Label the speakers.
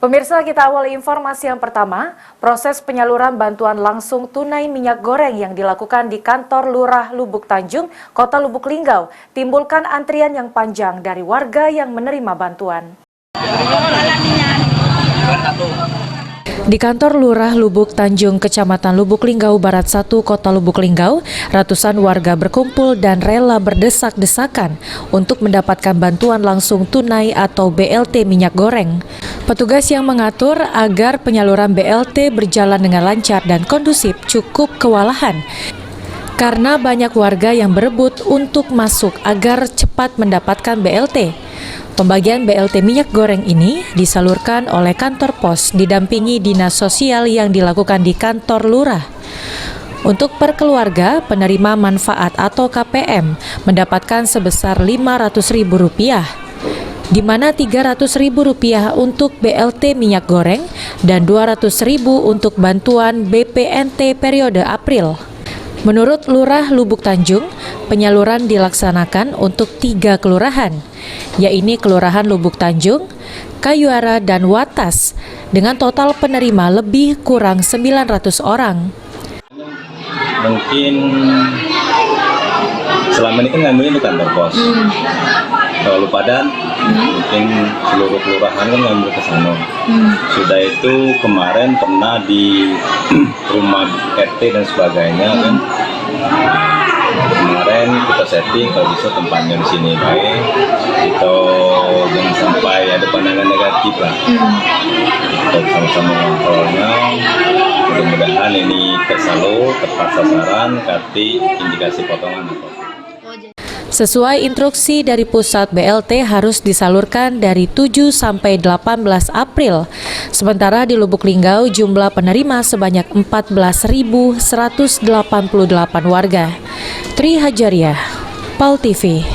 Speaker 1: Pemirsa, kita awali informasi yang pertama. Proses penyaluran bantuan langsung tunai minyak goreng yang dilakukan di kantor Lurah Lubuk Tanjung, Kota Lubuk Linggau, timbulkan antrian yang panjang dari warga yang menerima bantuan. Di kantor Lurah Lubuk Tanjung, Kecamatan Lubuk Linggau Barat 1, Kota Lubuk Linggau, ratusan warga berkumpul dan rela berdesak-desakan untuk mendapatkan bantuan langsung tunai atau BLT minyak goreng. Petugas yang mengatur agar penyaluran BLT berjalan dengan lancar dan kondusif cukup kewalahan karena banyak warga yang berebut untuk masuk agar cepat mendapatkan BLT. Pembagian BLT minyak goreng ini disalurkan oleh kantor pos didampingi dinas sosial yang dilakukan di kantor lurah. Untuk per keluarga, penerima manfaat atau KPM mendapatkan sebesar Rp500.000, di mana Rp300.000 untuk BLT minyak goreng dan Rp200.000 untuk bantuan BPNT periode April. Menurut Lurah Lubuk Tanjung, penyaluran dilaksanakan untuk 3 kelurahan, yaitu Kelurahan Lubuk Tanjung, Kayuara, dan Watas, dengan total penerima lebih kurang 900 orang.
Speaker 2: Mungkin selama ini kan ngambilnya di kantor pos. Kalau padan, mungkin seluruh kelurahan kan ngambil ke sana. Sudah itu kemarin pernah di rumah RT dan sebagainya kan. Kemarin kita setting kalau bisa tempatnya di sini baik, kita jangan sampai ada pandangan negatif lah. Kita sama-sama mengontrolnya. Mudah-mudahan ini tersalur, tepat sasaran, kasih indikasi potongan.
Speaker 1: Sesuai instruksi dari pusat, BLT harus disalurkan dari 7 sampai 18 April. Sementara di Lubuk Linggau jumlah penerima sebanyak 14.188 warga. Tri Hajariah, PAL TV.